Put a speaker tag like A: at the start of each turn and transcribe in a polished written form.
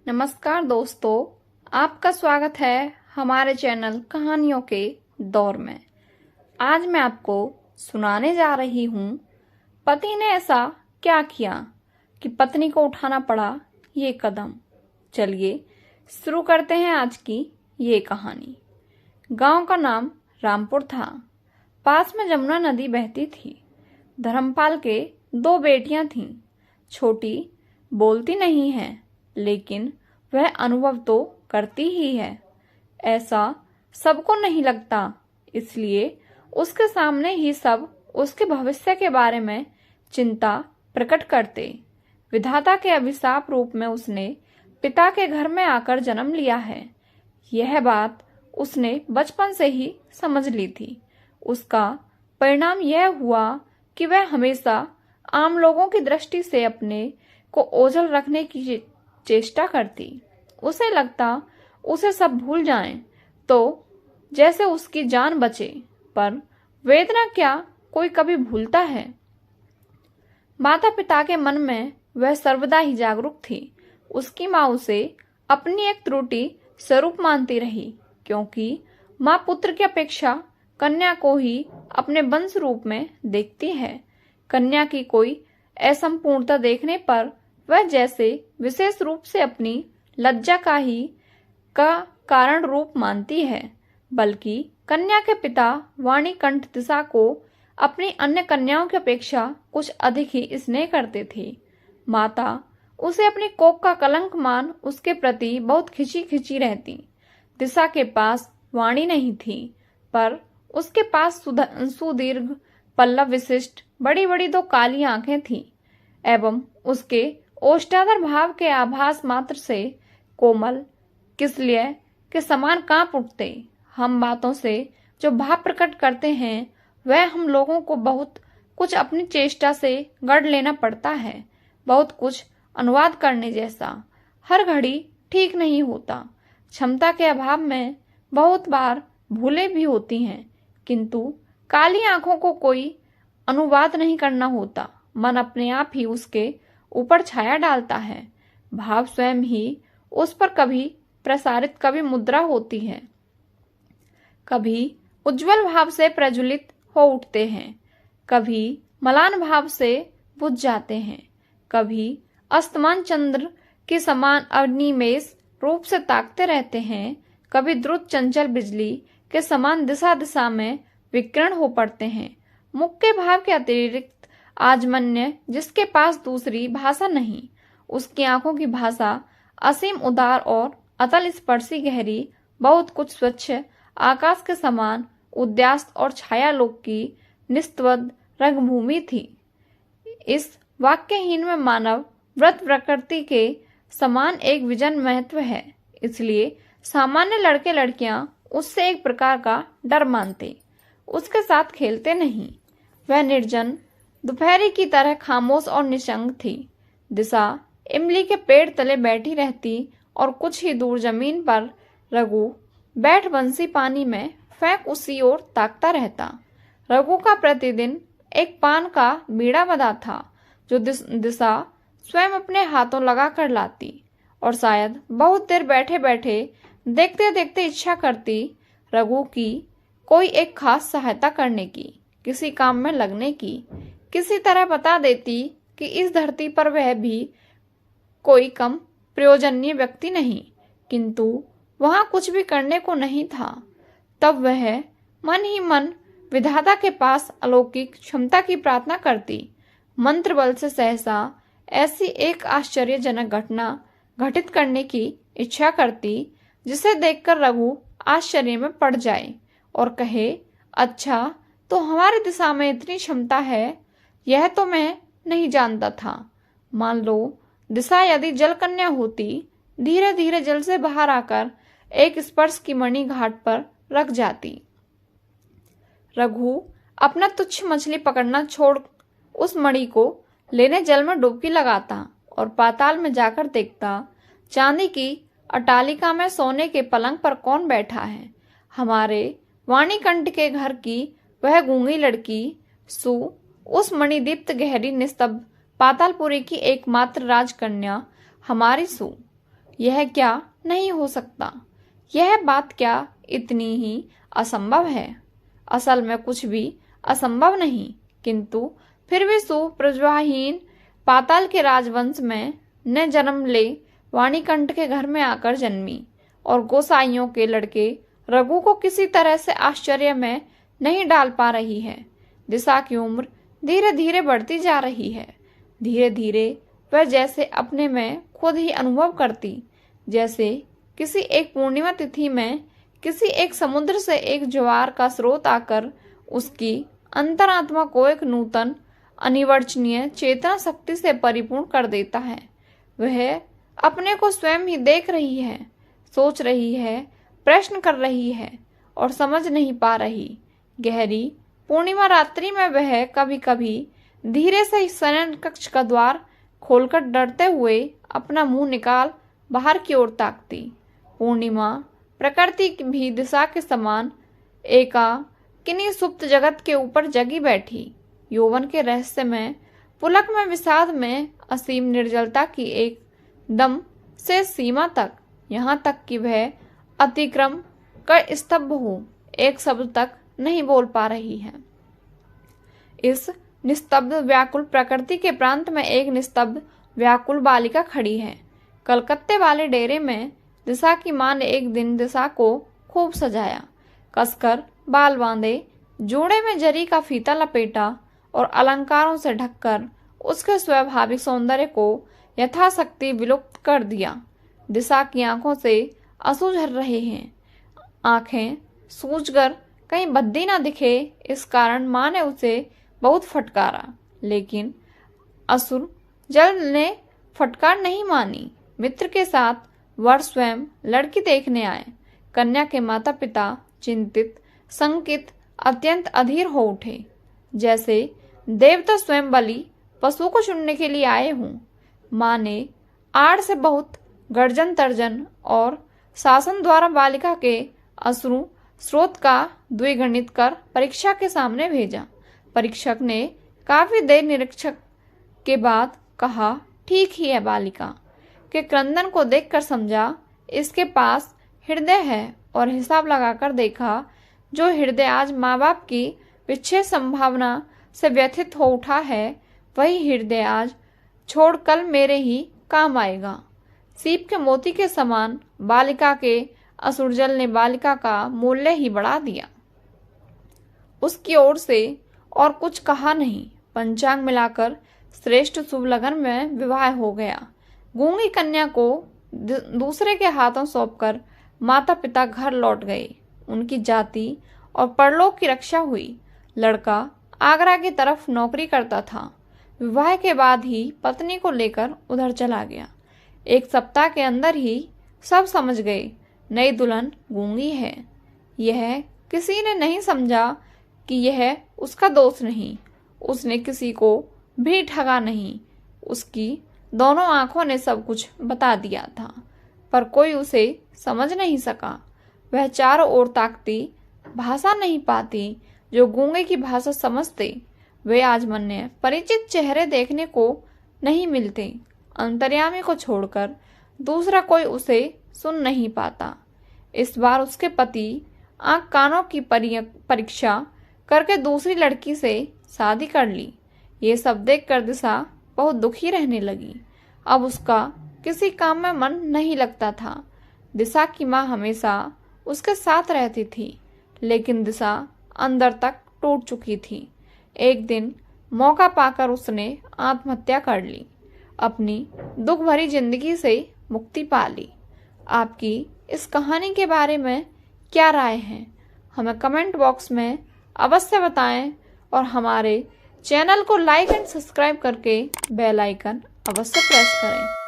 A: नमस्कार दोस्तों, आपका स्वागत है हमारे चैनल कहानियों के दौर में। आज मैं आपको सुनाने जा रही हूँ पति ने ऐसा क्या किया कि पत्नी को उठाना पड़ा ये कदम। चलिए शुरू करते हैं आज की ये कहानी। गांव का नाम रामपुर था। पास में जमुना नदी बहती थी। धर्मपाल के 2 बेटियां थीं। छोटी बोलती नहीं है, लेकिन वह अनुभव तो करती ही है। ऐसा सबको नहीं लगता, इसलिए उसके सामने ही सब उसके भविष्य के बारे में चिंता प्रकट करते। विधाता के अभिशाप रूप में उसने पिता के घर में आकर जन्म लिया है, यह बात उसने बचपन से ही समझ ली थी। उसका परिणाम यह हुआ कि वह हमेशा आम लोगों की दृष्टि से अपने को ओझल रखने की चेष्टा करती। उसे लगता उसे सब भूल जाएं तो जैसे उसकी जान बचे, पर वेदना क्या कोई कभी भूलता है। माता पिता के मन में वह सर्वदा ही जागरूक थी। उसकी माँ उसे अपनी एक त्रुटि स्वरूप मानती रही, क्योंकि माँ पुत्र की अपेक्षा कन्या को ही अपने वंश रूप में देखती है। कन्या की कोई असंपूर्णता देखने पर वह जैसे विशेष रूप से अपनी लज्जा का कारण रूप मानती है, बल्कि कन्या के पिता वाणिकंठ दिशा को अपनी अन्य कन्याओं की अपेक्षा कुछ अधिक ही स्नेह करते थे। माता उसे अपनी कोख का कलंक मान उसके प्रति बहुत खिंची खिंची रहती। दिशा के पास वाणी नहीं थी, पर उसके पास सुदीर्घ पल्लव विशिष्ट बड़ी बड़ी 2 काली आंखें थीं, एवं उसके ओष्ठाधर भाव के आभास मात्र से कोमल किसलिय के समान कांप उठते। हम बातों से जो भाव प्रकट करते हैं वह हम लोगों को बहुत कुछ अपनी चेष्टा से गढ़ लेना पड़ता है। बहुत कुछ अनुवाद करने जैसा हर घड़ी ठीक नहीं होता। क्षमता के अभाव में बहुत बार भूलें भी होती हैं, किंतु काली आंखों को कोई अनुवाद नहीं करना होता। मन अपने आप ही उसके ऊपर छाया डालता है। भाव स्वयं ही उस पर कभी प्रसारित, कभी मुद्रा होती है। कभी उज्जवल भाव से प्रज्वलित हो उठते हैं, कभी मलान भाव से बुझ जाते हैं, कभी अस्तमान चंद्र के समान अनिमेष रूप से ताकते रहते हैं, कभी द्रुत चंचल बिजली के समान दिशा दिशा में विकीर्ण हो पड़ते हैं। मुख्य भाव के अतिरिक्त आजमन्य जिसके पास दूसरी भाषा नहीं, उसकी आंखों की भाषा असीम उदार और अतल स्पर्शी गहरी, बहुत कुछ स्वच्छ आकाश के समान उद्यास्त और छायालोक की निस्तब्ध रंगभूमि थी। इस वाक्यहीन में मानव व्रत प्रकृति के समान एक विजन महत्व है, इसलिए सामान्य लड़के लड़कियां उससे एक प्रकार का डर मानते, उसके साथ खेलते नहीं। वह निर्जन दोपहरी की तरह खामोश और निशंक थी। दिशा इमली के पेड़ तले बैठी रहती और कुछ ही दूर जमीन पर रघु बैठ बंसी पानी में फेंक उसी ओर ताकता रहता। रघु का प्रतिदिन एक पान का बीड़ा बंधा था, जो दिशा स्वयं अपने हाथों लगा कर लाती, और शायद बहुत देर बैठे बैठे देखते देखते इच्छा करती रघु की कोई एक खास सहायता करने की, किसी काम में लगने की, किसी तरह बता देती कि इस धरती पर वह भी कोई कम प्रयोजनीय व्यक्ति नहीं, किंतु वहां कुछ भी करने को नहीं था। तब वह मन ही मन विधाता के पास अलौकिक क्षमता की प्रार्थना करती। मंत्र बल से सहसा ऐसी एक आश्चर्यजनक घटना घटित करने की इच्छा करती, जिसे देखकर रघु आश्चर्य में पड़ जाए और कहे, अच्छा, तो हमारी दिशा में इतनी क्षमता है, यह तो मैं नहीं जानता था। मान लो दिशा यदि जल कन्या होती, धीरे धीरे जल से बाहर आकर एक स्पर्श की मणि घाट पर रख जाती। रघु अपना तुच्छ मछली पकड़ना छोड़ उस मणि को लेने जल में डुबकी लगाता और पाताल में जाकर देखता, चांदी की अटालिका में सोने के पलंग पर कौन बैठा है। हमारे वाणिकंठ के घर की वह गूंगी लड़की सु, उस मणिदीप्त गहरी निस्तब्ध पातालपुरी की एकमात्र राजकन्या हमारी सु। यह क्या नहीं हो सकता? यह बात क्या इतनी ही असंभव है? असल में कुछ भी असंभव नहीं, किंतु फिर भी सुप्रज्वाहीन पाताल के राजवंश में न जन्म ले वाणिकंठ के घर में आकर जन्मी और गोसाइयों के लड़के रघु को किसी तरह से आश्चर्य में नहीं डाल पा रही है। दिशा की उम्र धीरे धीरे बढ़ती जा रही है। धीरे धीरे वह जैसे अपने में खुद ही अनुभव करती, जैसे किसी एक पूर्णिमा तिथि में किसी एक समुद्र से एक ज्वार का स्रोत आकर उसकी अंतरात्मा को एक नूतन अनिर्वचनीय चेतना शक्ति से परिपूर्ण कर देता है। वह अपने को स्वयं ही देख रही है, सोच रही है, प्रश्न कर रही है और समझ नहीं पा रही। गहरी पूर्णिमा रात्रि में वह कभी कभी धीरे से शयन कक्ष का द्वार खोलकर डरते हुए अपना मुंह निकाल बाहर की ओर ताकती। पूर्णिमा प्रकृति भी दिशा के समान किन्हीं सुप्त जगत के ऊपर जगी बैठी। यौवन के रहस्य में, पुलक में, विषाद में, असीम निर्जलता की एक दम से सीमा तक, यहाँ तक कि वह अतिक्रम कर स्तब्ध हो एक शब्द तक नहीं बोल पा रही है। इस निस्तब्ध व्याकुल प्रकृति के प्रांत में एक निस्तब्ध व्याकुल बालिका खड़ी है। कलकत्ते वाले डेरे में दिशा की मां ने एक दिन दिशा को खूब सजाया, कसकर बाल बांधे, जोड़े में जरी का फीता लपेटा और अलंकारों से ढककर उसके स्वाभाविक सौंदर्य को यथाशक्ति विलुप्त कर दिया। दिशा की आंखों से आंसू झर रहे हैं। आंखें सूजकर कहीं बद्दी ना दिखे, इस कारण मां ने उसे बहुत फटकारा, लेकिन असुर जल ने फटकार नहीं मानी। मित्र के साथ वर स्वयं लड़की देखने आए। कन्या के माता पिता चिंतित, शंकित, अत्यंत अधीर हो उठे, जैसे देवता स्वयं बलि पशु को चुनने के लिए आए हों। मां ने आड़ से बहुत गर्जन तर्जन और शासन द्वारा बालिका के अश्रु स्रोत का द्विगुणित कर परीक्षा के सामने भेजा। परीक्षक ने काफी देर निरीक्षक के बाद कहा, ठीक ही है। बालिका के क्रंदन को देखकर समझा इसके पास हृदय है और हिसाब लगाकर देखा, जो हृदय आज माँ बाप की विच्छेद संभावना से व्यथित हो उठा है, वही हृदय आज छोड़ कल मेरे ही काम आएगा। सीप के मोती के समान बालिका के असुरजल ने बालिका का मूल्य ही बढ़ा दिया। उसकी ओर से और कुछ कहा नहीं। पंचांग मिलाकर श्रेष्ठ शुभ लगन में विवाह हो गया। गूंगी कन्या को दूसरे के हाथों सौंपकर माता पिता घर लौट गए। उनकी जाति और परलोक की रक्षा हुई। लड़का आगरा की तरफ नौकरी करता था। विवाह के बाद ही पत्नी को लेकर उधर चला गया। एक सप्ताह के अंदर ही सब समझ गए, नई दुल्हन गूंगी है। यह किसी ने नहीं समझा कि यह उसका दोष नहीं। उसने किसी को भी ठगा नहीं। उसकी दोनों आंखों ने सब कुछ बता दिया था, पर कोई उसे समझ नहीं सका। वह चारों ओर ताकती, भाषा नहीं पाती जो गूंगे की भाषा समझते। वे आजमन्य परिचित चेहरे देखने को नहीं मिलते। अंतर्यामी को छोड़कर दूसरा कोई उसे सुन नहीं पाता। इस बार उसके पति आंख कानों की परीक्षा करके दूसरी लड़की से शादी कर ली। ये सब देखकर दिशा बहुत दुखी रहने लगी। अब उसका किसी काम में मन नहीं लगता था। दिशा की माँ हमेशा उसके साथ रहती थी, लेकिन दिशा अंदर तक टूट चुकी थी। एक दिन मौका पाकर उसने आत्महत्या कर ली, अपनी दुख भरी जिंदगी से मुक्ति पा ली। आपकी इस कहानी के बारे में क्या राय है, हमें कमेंट बॉक्स में अवश्य बताएं और हमारे चैनल को लाइक एंड सब्सक्राइब करके बेल आइकन अवश्य प्रेस करें।